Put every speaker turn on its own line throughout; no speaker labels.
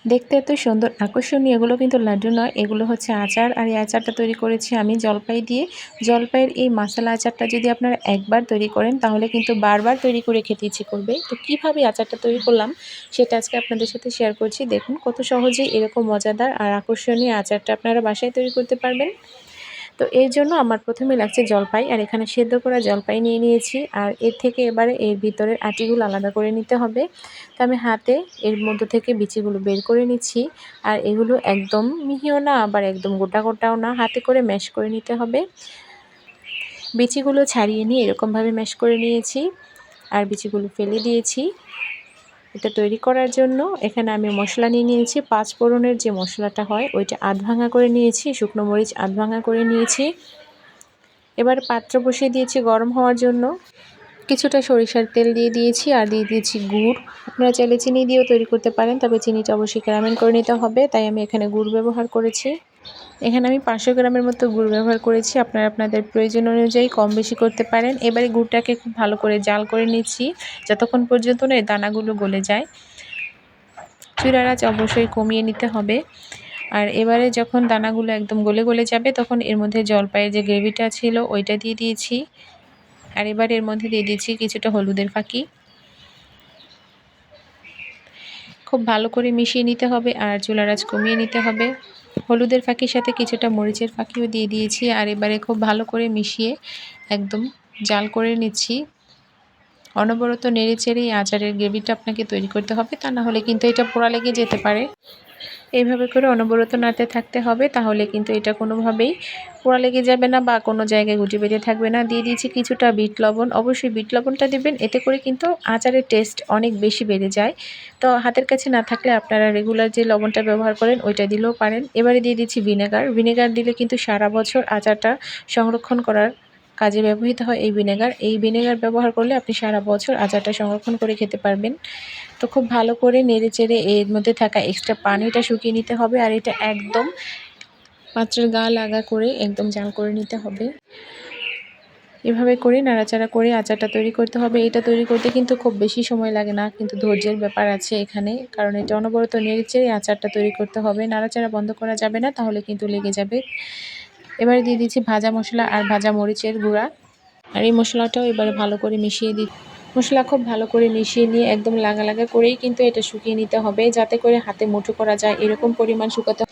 দেখতে এত সুন্দর আকর্ষণীয়, এগুলো কিন্তু লাড্ডু নয়, এগুলো হচ্ছে আচার। আর এই আচারটা তৈরি করেছি আমি জলপাই দিয়ে। জলপাইয়ের এই মশলা আচারটা যদি আপনারা একবার তৈরি করেন তাহলে কিন্তু বারবার তৈরি করে খেতে ইচ্ছে করবে। তো কীভাবে আচারটা তৈরি করলাম সেটা আজকে আপনাদের সাথে শেয়ার করছি। দেখুন কত সহজেই এরকম মজাদার আর আকর্ষণীয় আচারটা আপনারা বাসায় তৈরি করতে পারবেন। তো এর জন্য আমার প্রথমে লাগছে জলপাই, আর এখানে সেদ্ধ করা জলপাই নিয়ে নিয়েছি। আর এর থেকে এবারে এর ভিতরের আটিগুলো আলাদা করে নিতে হবে। তো আমি হাতে এর মধ্যে থেকে বিচিগুলো বের করে নিচ্ছি। আর এগুলো একদম মিহিও না, আবার একদম গোটা গোটাও না, হাতে করে ম্যাশ করে নিতে হবে। বিচিগুলো ছাড়িয়ে নিয়ে এরকমভাবে ম্যাশ করে নিয়েছি আর বিচিগুলো ফেলে দিয়েছি। এটা তৈরি করার জন্য এখানে আমি মশলা নিয়ে নিয়েছি। 5 ফোড়নের যে মশলাটা হয় ওইটা আধ ভাঙা করে নিয়েছি, শুকনো মরিচ আধ ভাঙা করে নিয়েছি। এবার পাত্র বসিয়ে দিয়েছি গরম হওয়ার জন্য। কিছুটা সরিষার তেল দিয়ে দিয়েছি আর দিয়ে দিয়েছি গুড়। আপনারা চাইলে চিনি দিয়েও তৈরি করতে পারেন, তবে চিনিটা অবশ্যই ক্যারামেল করে নিতে হবে, তাই আমি এখানে গুড় ব্যবহার করেছি। এখানে আমি 500 গ্রামের মতো গুড় ব্যবহার করেছি। আপনারা আপনাদের প্রয়োজন অনুযায়ী কম বেশি করতে পারেন। এবারে গুড়টাকে খুব ভালো করে জাল করে নিচ্ছি যতক্ষণ পর্যন্ত না এই দানাগুলো গলে যায়। চুলার আঁচ অবশ্যই কমিয়ে নিতে হবে। আর এবারে যখন দানাগুলো একদম গলে গলে যাবে তখন এর মধ্যে জলপাইয়ের যে গ্রেভিটা ছিল ওইটা দিয়ে দিয়েছি। আর এবার এর মধ্যে দিয়ে দিচ্ছি কিছুটা হলুদের ফাঁকি। খুব ভালো করে মিশিয়ে নিতে হবে আর চুলার আঁচ কমিয়ে নিতে হবে। হলুদের ফাঁকির সাথে কিছুটা মরিচের ফাঁকিও দিয়ে দিয়েছি। আর এবারে খুব ভালো করে মিশিয়ে একদম জাল করে নিচ্ছি। অনবরত নেড়ে চেড়ে এই আচারের গ্রেভিটা আপনাকে তৈরি করতে হবে, তা না হলে কিন্তু এটা পোড়া লেগে যেতে পারে। এইভাবে করে অনবরত নাড়তে থাকতে হবে, তাহলে কিন্তু এটা কোনোভাবেই পোড়া লেগে যাবে না বা কোনো জায়গায় গুটি বেঁধে থাকবে না। দিয়ে দিয়েছি কিছুটা বিট লবণ, অবশ্যই বিট লবণটা দেবেন, এতে করে কিন্তু আচারের টেস্ট অনেক বেশি বেড়ে যায়। তো হাতের কাছে না থাকলে আপনারা রেগুলার যে লবণটা ব্যবহার করেন ওইটা দিলেও পারেন। এবারে দিয়ে দিচ্ছি ভিনেগার। ভিনেগার দিলে কিন্তু সারা বছর আচারটা সংরক্ষণ করার কাজে ব্যবহৃত হয় এই ভিনেগার। এই ভিনেগার ব্যবহার করলে আপনি সারা বছর আচারটা সংরক্ষণ করে খেতে পারবেন। তো খুব ভালো করে নেড়ে চেড়ে এর মধ্যে থাকা এক্সট্রা পানিটা শুকিয়ে নিতে হবে। আর এটা একদম পাত্রের গা লাগা করে একদম জাল করে নিতে হবে। এভাবে করে নাড়াচাড়া করে আচারটা তৈরি করতে হবে। এটা তৈরি করতে কিন্তু খুব বেশি সময় লাগে না, কিন্তু ধৈর্যের ব্যাপার আছে এখানে, কারণ এটা অনবরত নেড়ে চেড়ে আচারটা তৈরি করতে হবে। নাড়াচাড়া বন্ধ করা যাবে না, তাহলে কিন্তু লেগে যাবে। এবারে দিয়ে দিচ্ছি ভাজা মশলা আর ভাজা মরিচের গুঁড়া। আর এই মশলাটাও এবারে ভালো করে মিশিয়ে মশলা খুব ভালো করে মিশিয়ে নিয়ে একদম লাগা লাগা করেই কিন্তু এটা শুকিয়ে নিতে হবে, যাতে করে হাতে মুঠো করা যায় এরকম পরিমাণ শুকাতে।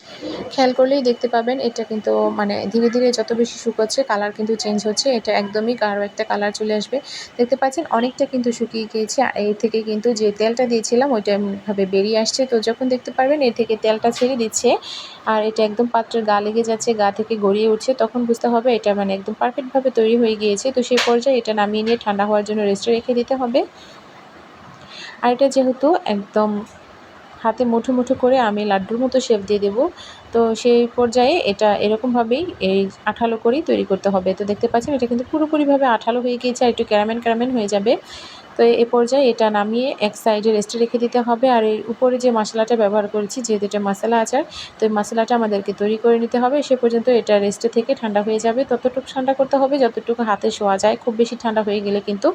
খেয়াল করলেই দেখতে পাবেন এটা কিন্তু মানে ধীরে ধীরে যত বেশি শুকাচ্ছে কালার কিন্তু চেঞ্জ হচ্ছে। এটা একদমই গাঢ় একটা কালার চলে আসবে। দেখতে পাচ্ছেন অনেকটা কিন্তু শুকিয়ে গিয়েছে। আর এর থেকে কিন্তু যে তেলটা দিয়েছিলাম ওইটা ভাবে বেরিয়ে আসছে। তো যখন দেখতে পারবেন এর থেকে তেলটা ছেড়ে দিচ্ছে আর এটা একদম পাত্রের গা লেগে যাচ্ছে, গা থেকে গড়িয়ে উঠছে, তখন বুঝতে হবে এটা মানে একদম পারফেক্টভাবে তৈরি হয়ে গিয়েছে। তো সেই পর্যায়ে এটা নামিয়ে নিয়ে ঠান্ডা হওয়ার জন্য রেস্টে রেখে দিতে হবে। আর এটা যেহেতু একদম হাতে মুঠো মুঠো করে আমি লাড্ডুর মতো শেপ দিয়ে দেব, তো সেই পর্যায়ে এটা এরকমভাবেই এই আঠালো করেই তৈরি করতে হবে। তো দেখতে পাচ্ছেন এটা কিন্তু পুরোপুরিভাবে আঠালো হয়ে গিয়েছে আর একটু ক্যারামেল ক্যারামেল হয়ে যাবে। তো এ পর্যায়ে এটা নামিয়ে এক সাইডে রেস্টে রেখে দিতে হবে। আর এর উপরে যে মশলাটা ব্যবহার করেছি, যেহেতু এটা মশলা আচার, তো এই মশলাটা আমাদেরকে তৈরি করে নিতে হবে। সে পর্যন্ত এটা রেস্টে থেকে ঠান্ডা হয়ে যাবে। ততটুকু ঠান্ডা করতে হবে যতটুকু হাতে শোয়া যায়। খুব বেশি ঠান্ডা হয়ে গেলে কিন্তু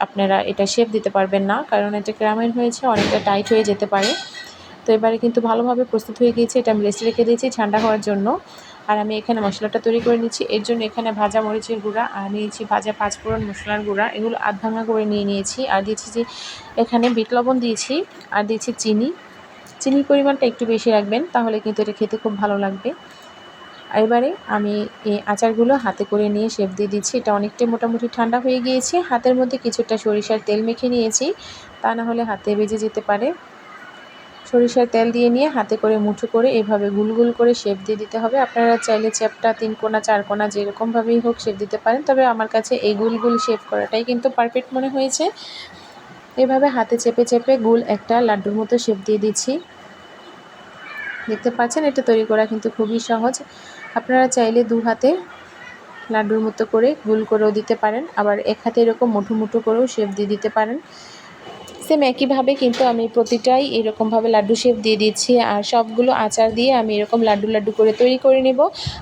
আপনারা এটা শেপ দিতে পারবেন না, কারণ এটা ক্যারামেল হয়েছে, অনেকটা টাইট হয়ে যেতে পারে। তো এবারে কিন্তু ভালোভাবে প্রস্তুত হয়ে গিয়েছে। এটা আমি রেস্টে রেখে দিয়েছি ঠান্ডা হওয়ার জন্য। আর আমি এখানে মশলাটা তৈরি করে নিচ্ছি। এর জন্য এখানে ভাজা মরিচের গুঁড়া আর নিয়েছি ভাজা 5 ফোড়ন মশলার গুঁড়া, এগুলো আধ ভাঙা করে নিয়ে নিয়েছি। আর দিয়েছি যে এখানে বিট লবণ দিয়েছি আর দিয়েছি চিনি। চিনির পরিমাণটা একটু বেশি রাখবেন, তাহলে কিন্তু এটা খেতে খুব ভালো লাগবে। এবারে আমি এই আচারগুলো হাতে করে নিয়ে শেপ দিয়ে দিচ্ছি। এটা অনেকটাই মোটামুটি ঠান্ডা হয়ে গিয়েছে। হাতের মধ্যে কিছুটা সরিষার তেল মেখে নিয়েছি, তা না হলে হাতে বেজে যেতে পারে। সরিষার তেল দিয়ে নিয়ে হাতে করে মুঠো করে এভাবে গুল গুল করে শেপ দিয়ে দিতে হবে। আপনারা চাইলে চ্যাপ্টা 3 কোনা 4 কোনা যেরকমভাবেই হোক শেপ দিতে পারেন, তবে আমার কাছে এই গুল গুল শেপ করাটাই কিন্তু পারফেক্ট মনে হয়েছে। এভাবে হাতে চেপে চেপে গুল একটা লাড্ডুর মতো শেপ দিয়ে দিচ্ছি। দেখতে পাচ্ছেন এটা তৈরি করা কিন্তু খুবই সহজ। আপনারা চাইলে 2 হাতে লাড্ডুর মতো করে গুল করেও দিতে পারেন, আবার এক হাতে এরকম মুঠো মুঠো করেও শেপ দিয়ে দিতে পারেন। সেম একইভাবে কিন্তু আমি প্রতিটাই এরকমভাবে লাড্ডু শেপ দিয়ে দিচ্ছি, আর সবগুলো আচার দিয়ে আমি এরকম লাড্ডু লাড্ডু করে তৈরি করে নেব।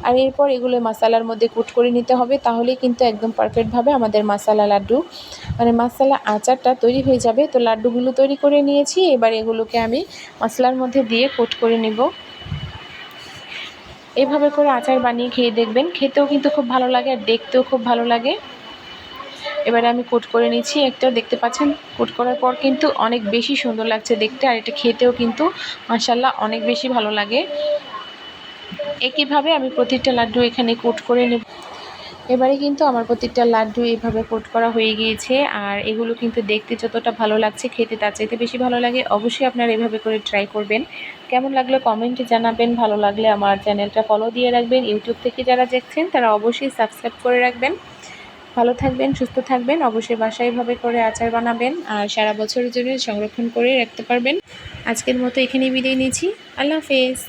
আর এরপর এগুলো মশালার মধ্যে কুট করে নিতে হবে, তাহলেই কিন্তু একদম পারফেক্টভাবে আমাদের মশালা লাড্ডু মানে মশালা আচারটা তৈরি হয়ে যাবে। তো লাড্ডুগুলো তৈরি করে নিয়েছি, এবার এগুলোকে আমি মশলার মধ্যে দিয়ে কোট করে নেব। এভাবে করে আচার বানিয়ে খেয়ে দেখবেন, খেতেও কিন্তু খুব ভালো লাগে আর দেখতেও খুব ভালো লাগে। এবারে আমি কোট করে নিচ্ছি একটা, দেখতে পাচ্ছেন কোট করার পর কিন্তু অনেক বেশি সুন্দর লাগছে দেখতে, আর এটা খেতেও কিন্তু মাশাআল্লাহ অনেক বেশি ভালো লাগে। একইভাবে আমি প্রতিটা লাড্ডু এখানে কোট করে নেব। এবারে কিন্তু আমার প্রতিটা লাড্ডু এইভাবে কোট করা হয়ে গিয়েছে, আর এগুলো কিন্তু দেখতে যতটা ভালো লাগছে খেতে তার চাইতে বেশি ভালো লাগে। অবশ্যই আপনারা এভাবে করে ট্রাই করবেন। কেমন লাগলো কমেন্টে জানাবেন, ভালো লাগলে আমার চ্যানেলটা ফলো দিয়ে রাখবেন। ইউটিউব থেকে যারা দেখছেন তারা অবশ্যই সাবস্ক্রাইব করে রাখবেন। ভালো থাকবেন, সুস্থ থাকবেন। অবশ্যই বাসায় এভাবে করে আচার বানাবেন আর সারা বছরের জন্য সংরক্ষণ করে রাখতে পারবেন। আজকের মতো এখানেই বিদায় নিচ্ছি। আল্লাহ হাফেজ।